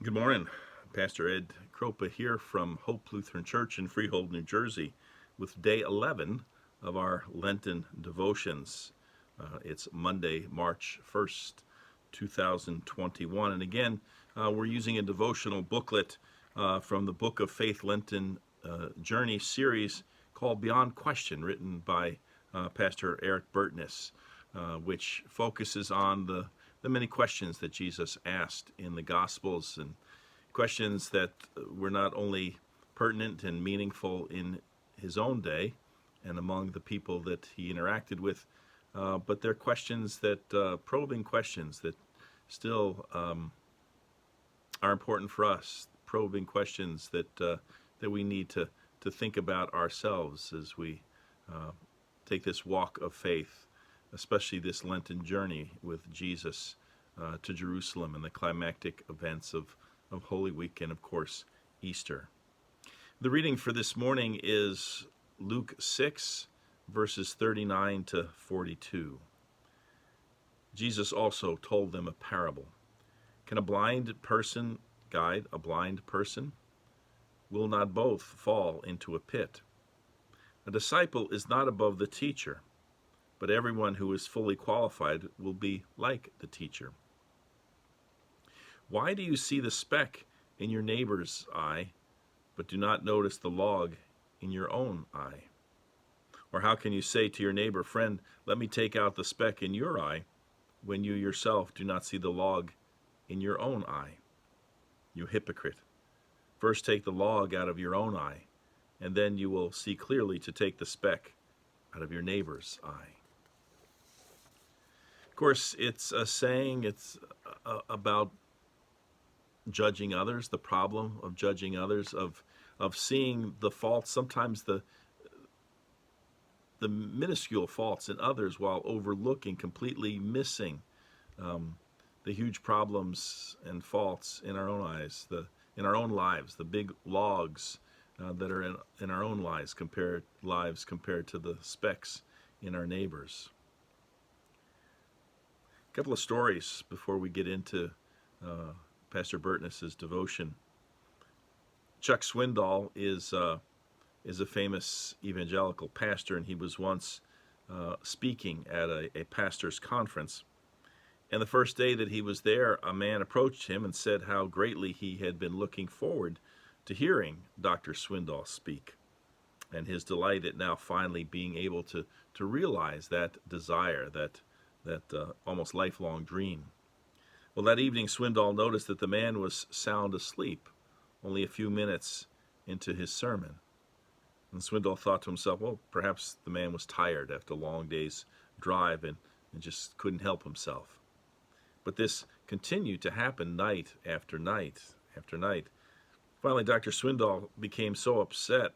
Good morning. Pastor Ed Kropa here from Hope Lutheran Church in Freehold, New Jersey, with day 11 of our Lenten devotions. It's Monday, March 1st, 2021. And again, we're using a devotional booklet from the Book of Faith Lenten Journey series called Beyond Question, written by Pastor Eric Burtness, which focuses on the many questions that Jesus asked in the Gospels, and questions that were not only pertinent and meaningful in his own day and among the people that he interacted with, but they're questions that, probing questions that still are important for us, probing questions that we need to think about ourselves as we take this walk of faith, especially this Lenten journey with Jesus to Jerusalem and the climactic events of Holy Week and, of course, Easter. The reading for this morning is Luke 6, verses 39 to 42. Jesus also told them a parable. Can a blind person guide a blind person? Will not both fall into a pit? A disciple is not above the teacher, but everyone who is fully qualified will be like the teacher. Why do you see the speck in your neighbor's eye, but do not notice the log in your own eye? Or how can you say to your neighbor, friend, let me take out the speck in your eye, when you yourself do not see the log in your own eye? You hypocrite! First take the log out of your own eye, and then you will see clearly to take the speck out of your neighbor's eye. Of course, it's a saying, it's about judging others, the problem of judging others, of seeing the faults, sometimes the minuscule faults in others, while overlooking, completely missing the huge problems and faults in our own eyes, in our own lives, the big logs that are in our own lives compared to the specks in our neighbors. A couple of stories before we get into Pastor Burtness's devotion. Chuck Swindoll is a famous evangelical pastor, and he was once speaking at a pastor's conference. And the first day that he was there, a man approached him and said how greatly he had been looking forward to hearing Dr. Swindoll speak, and his delight at now finally being able to realize that desire, that almost lifelong dream. Well, that evening, Swindoll noticed that the man was sound asleep, only a few minutes into his sermon. And Swindoll thought to himself, well, perhaps the man was tired after a long day's drive and just couldn't help himself. But this continued to happen night after night after night. Finally, Dr. Swindoll became so upset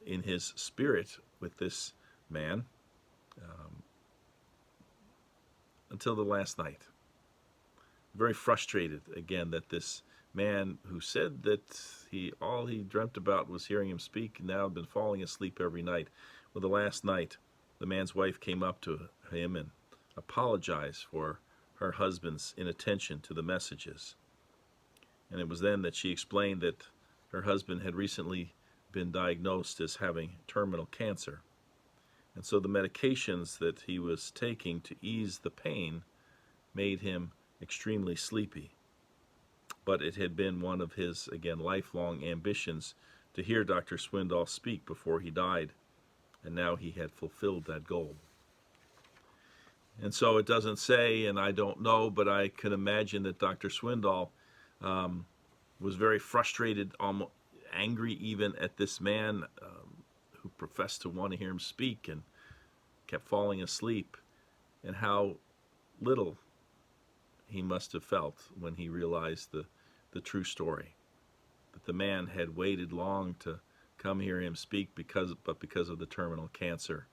in his spirit with this man until the last night. Very frustrated again that this man who said that all he dreamt about was hearing him speak now had been falling asleep every night. Well, the last night, the man's wife came up to him and apologized for her husband's inattention to the messages. And it was then that she explained that her husband had recently been diagnosed as having terminal cancer. And so the medications that he was taking to ease the pain made him extremely sleepy. But it had been one of his, again, lifelong ambitions to hear Dr. Swindoll speak before he died, and now he had fulfilled that goal. And so it doesn't say, and I don't know, but I can imagine that Dr. Swindoll was very frustrated, almost angry even at this man who professed to want to hear him speak and kept falling asleep, and how little he must have felt when he realized the true story, that the man had waited long to come hear him speak because of the terminal cancer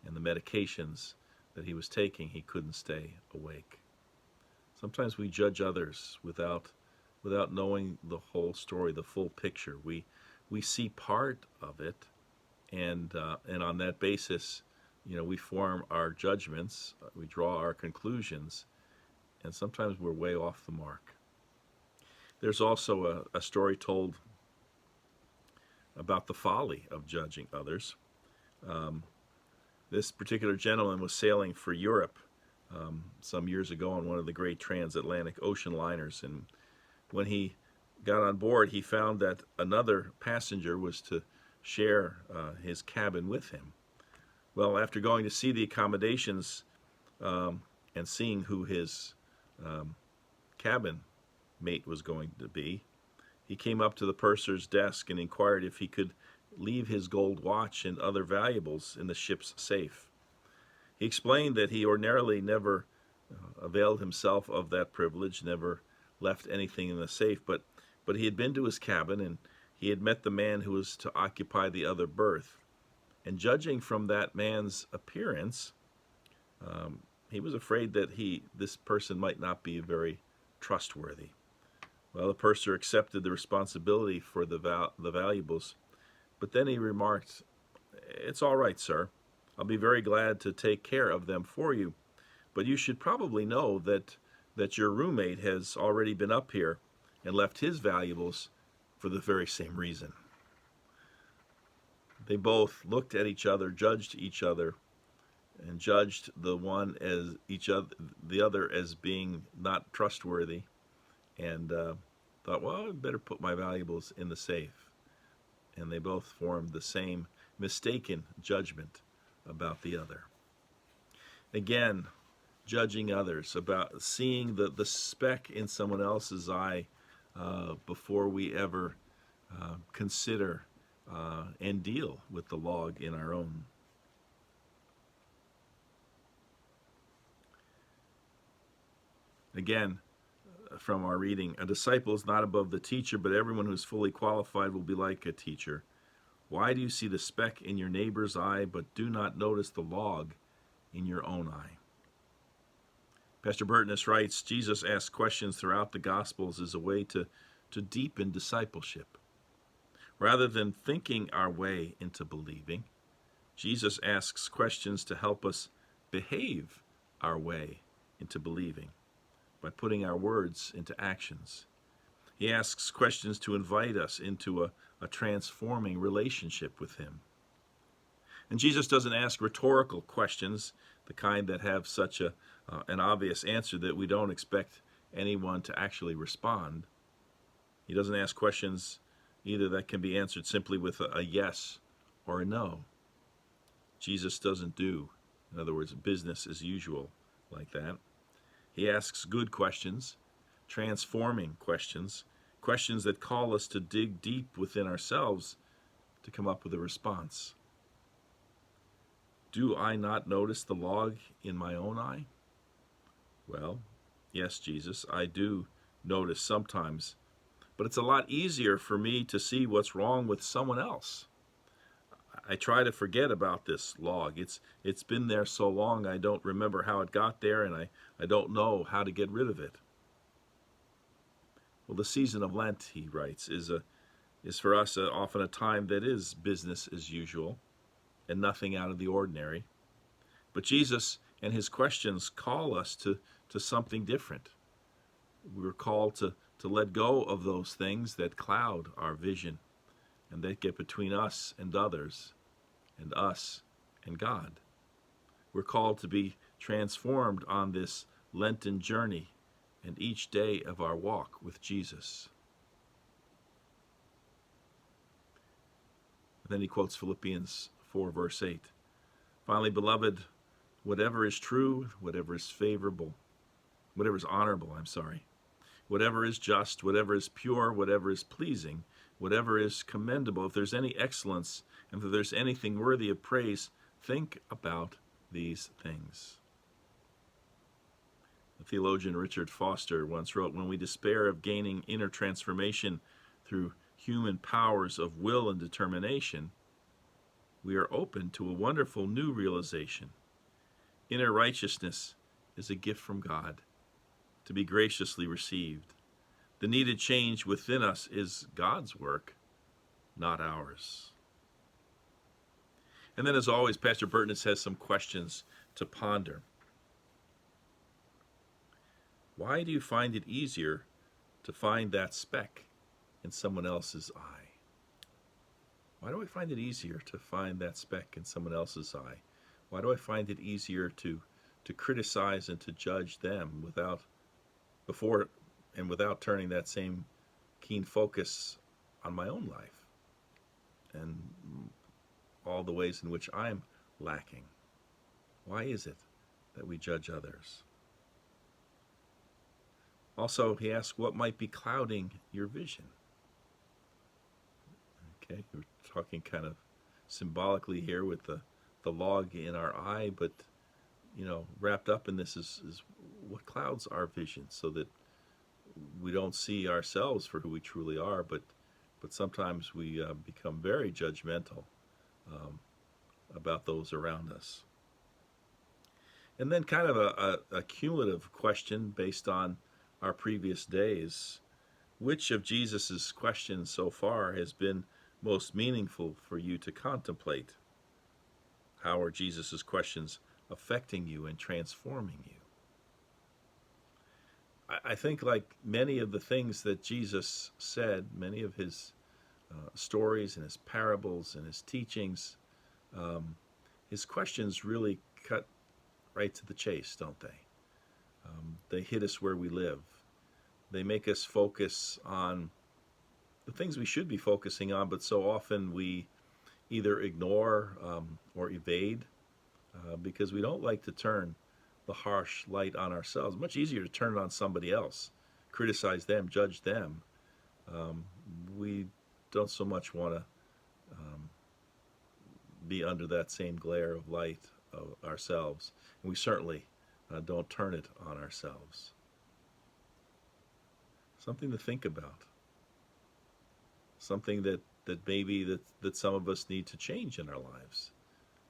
and the medications that he was taking, he couldn't stay awake. Sometimes we judge others without knowing the whole story, the full picture. We see part of it, and on that basis, we form our judgments, we draw our conclusions, and sometimes we're way off the mark. There's also a story told about the folly of judging others. This particular gentleman was sailing for Europe some years ago on one of the great transatlantic ocean liners, and when he got on board, he found that another passenger was to share his cabin with him. Well, after going to see the accommodations and seeing who his cabin mate was going to be, he came up to the purser's desk and inquired if he could leave his gold watch and other valuables in the ship's safe. He explained that he ordinarily never availed himself of that privilege, never left anything in the safe, but he had been to his cabin and he had met the man who was to occupy the other berth. And judging from that man's appearance, he was afraid that this person might not be very trustworthy. Well, the purser accepted the responsibility for the valuables, but then he remarked, "It's all right, sir. I'll be very glad to take care of them for you, but you should probably know that your roommate has already been up here and left his valuables for the very same reason." They both looked at each other, judged each other, and judged the other as being not trustworthy, and thought, well, I better put my valuables in the safe. And they both formed the same mistaken judgment about the other. Again, judging others, about seeing the speck in someone else's eye before we ever consider and deal with the log in our own. Again, from our reading, a disciple is not above the teacher, but everyone who is fully qualified will be like a teacher. Why do you see the speck in your neighbor's eye, but do not notice the log in your own eye? Pastor Burtness writes, Jesus asks questions throughout the Gospels as a way to deepen discipleship. Rather than thinking our way into believing, Jesus asks questions to help us behave our way into believing by putting our words into actions. He asks questions to invite us into a transforming relationship with Him. And Jesus doesn't ask rhetorical questions, the kind that have such an obvious answer that we don't expect anyone to actually respond. He doesn't ask questions either that can be answered simply with a yes or a no. Jesus doesn't do, in other words, business as usual like that. He asks good questions, transforming questions, questions that call us to dig deep within ourselves to come up with a response. Do I not notice the log in my own eye? Well, yes, Jesus, I do notice sometimes, but it's a lot easier for me to see what's wrong with someone else. I try to forget about this log. It's been there so long I don't remember how it got there, and I don't know how to get rid of it. Well, the season of Lent, he writes, is for us often a time that is business as usual and nothing out of the ordinary. But Jesus and his questions call us to something different. We're called to let go of those things that cloud our vision and that get between us and others, and us and God. We're called to be transformed on this Lenten journey and each day of our walk with Jesus. And then he quotes Philippians 4, verse 8. Finally, beloved, whatever is true, whatever is honorable, whatever is just, whatever is pure, whatever is pleasing, whatever is commendable, if there's any excellence, and if there's anything worthy of praise, think about these things. The theologian Richard Foster once wrote, when we despair of gaining inner transformation through human powers of will and determination, we are open to a wonderful new realization. Inner righteousness is a gift from God to be graciously received. The needed change within us is God's work, not ours. And then, as always, Pastor Burtness has some questions to ponder. Why do you find it easier to find that speck in someone else's eye? Why do I find it easier to find that speck in someone else's eye? Why do I find it easier to criticize and to judge them without turning that same keen focus on my own life and all the ways in which I'm lacking? Why is it that we judge others? Also, he asks, what might be clouding your vision? Okay, we're talking kind of symbolically here with the log in our eye, but wrapped up in this is what clouds our vision so that we don't see ourselves for who we truly are, but sometimes we become very judgmental about those around us. And then kind of a cumulative question based on our previous days. Which of Jesus's questions so far has been most meaningful for you to contemplate? How are Jesus's questions affecting you and transforming you? I think, like many of the things that Jesus said, many of his stories and his parables and his teachings, his questions really cut right to the chase, don't they? They hit us where we live. They make us focus on the things we should be focusing on, but so often we either ignore or evade because we don't like to turn the harsh light on ourselves. Much easier to turn it on somebody else, criticize them, judge them. We don't so much want to be under that same glare of light of ourselves. And we certainly don't turn it on ourselves. Something to think about. Something that maybe that some of us need to change in our lives.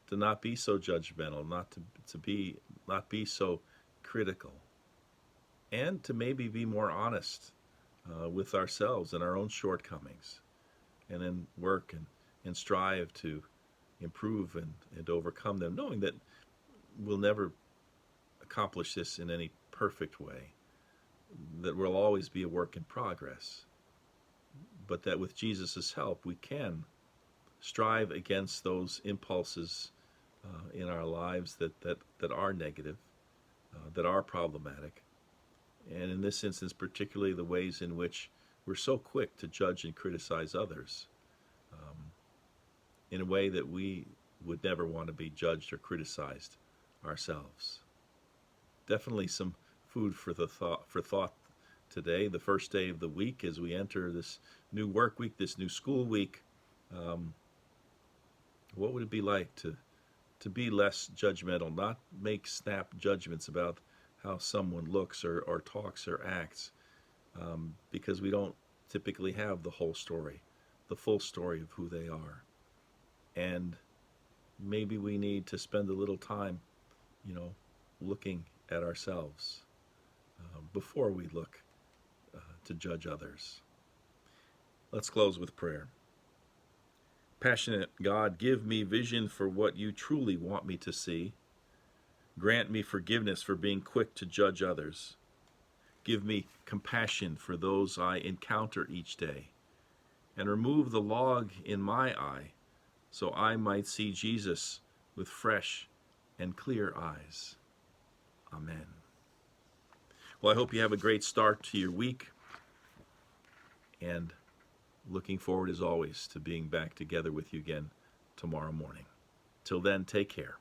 To not be so judgmental, not be so critical, and to maybe be more honest with ourselves and our own shortcomings, and then work and strive to improve and overcome them, knowing that we'll never accomplish this in any perfect way, that we'll always be a work in progress, but that with Jesus' help we can strive against those impulses in our lives that are negative, that are problematic, and in this instance particularly the ways in which we're so quick to judge and criticize others in a way that we would never want to be judged or criticized ourselves. Definitely some food for thought today, the first day of the week as we enter this new work week, this new school week. What would it be like to be less judgmental, not make snap judgments about how someone looks or talks or acts, because we don't typically have the whole story, the full story of who they are. And maybe we need to spend a little time, looking at ourselves before we look to judge others. Let's close with prayer. Passionate God, give me vision for what you truly want me to see. Grant me forgiveness for being quick to judge others. Give me compassion for those I encounter each day. And remove the log in my eye so I might see Jesus with fresh and clear eyes. Amen. Well, I hope you have a great start to your week, and looking forward as always to being back together with you again tomorrow morning. Till then, take care.